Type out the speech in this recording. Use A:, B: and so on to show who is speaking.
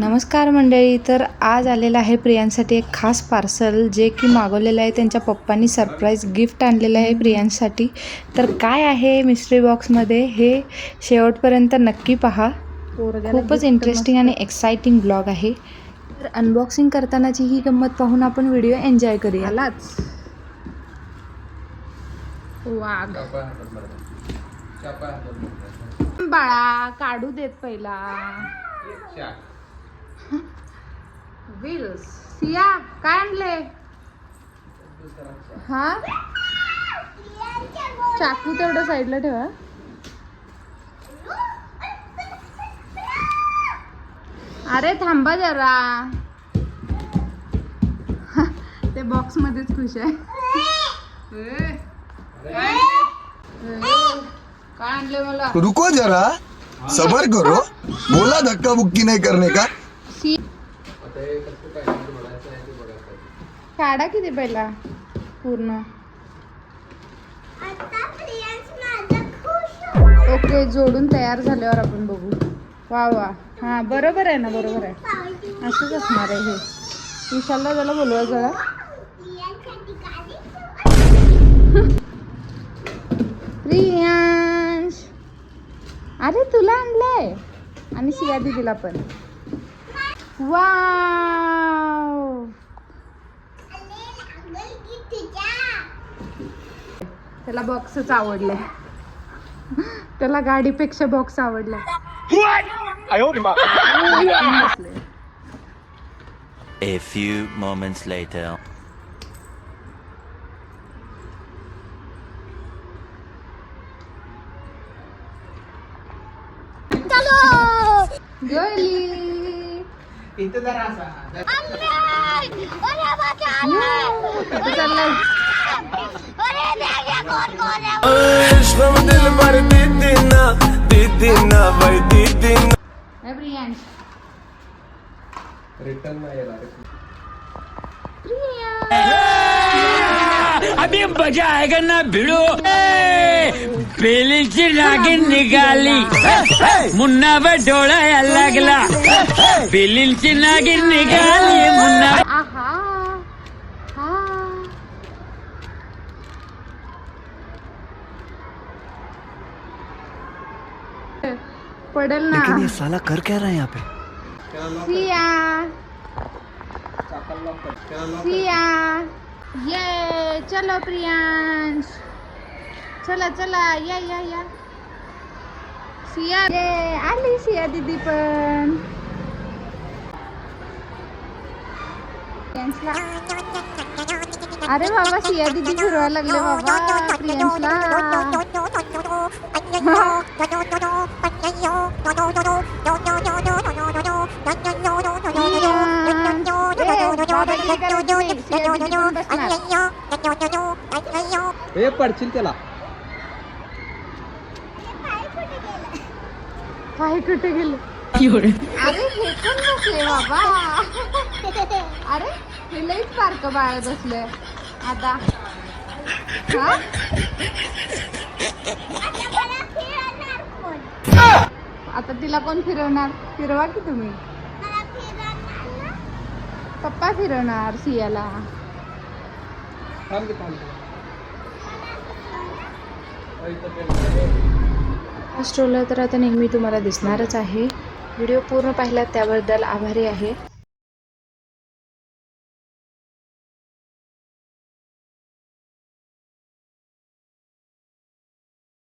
A: नमस्कार मंडळी. तर आज आलेलं आहे प्रियांसाठी एक खास पार्सल जे की मागवलेलं आहे. त्यांच्या पप्पांनी सरप्राईज गिफ्ट आणलेलं आहे प्रियांसाठी. तर काय आहे मिस्ट्री बॉक्समध्ये हे शेवटपर्यंत नक्की पहा. खूपच इंटरेस्टिंग आणि एक्साइटिंग ब्लॉग आहे. तर अनबॉक्सिंग करतानाची ही गंमत पाहून आपण व्हिडिओ एन्जॉय करूया. वाघ बाळा काढू देत पहिला. व्हील्स सिया काय आणले? हा चाकू तेवढं साईडला ठेवा. अरे थांबा जरा. ते बॉक्स मध्येच खुश आहे. काय आणले मला?
B: रुको जरा सबर करो. बोला धक्का बुक्की नहीं करने का.
A: काढा किती पहिला पूर्ण. ओके जोडून तयार झाल्यावर आपण बघू. वा वा हा बरोबर आहे ना, बरोबर आहे. असंच असणार आहे हे. विशालला त्याला बोलवा जरा. प्रियांश अरे तुला आणलंय आणि सिया दीदीला पण. वाव त्याला बॉक्सच आवडलाय. त्याला गाडीपेक्षा box आवडलाय.
C: A few moments later.
A: गेली
D: इथं जरा असा
A: प्रियांश
D: रिटर्न नाही येणार.
E: अभी मजा आएगा ना भिड़ो. बेलीची नागिन निघाली मुन्ना डोळा लागला. बेलीची नागिन निघाली मुन्ना.
A: आहा हा पडल ना.
C: लेकिन ये साला कर क्या रहा है यहाँ पे?
A: सिया सिया ये चलो प्रियांश चला चला या या या. सिया ये आली सिया दीदी पण. प्रियांशला अरे बाबा सिया दीदी फिरवायला लागले बाबा प्रियांशला.
D: हे पडशील त्याला.
A: काय कुठे गेले? अरे हे पण बसले बाबा. अरे हे लईच पार्क बाळ बसले आता. हा आता तिला कोण फिरवणार? फिरवा की तुम्ही. पप्पा फिरवणार सियाला. हा स्ट्रोलर तर आता नेहमी तुम्हाला दिसणारच आहे. व्हिडिओ पूर्ण पाहिलात त्याबद्दल आभारी आहे.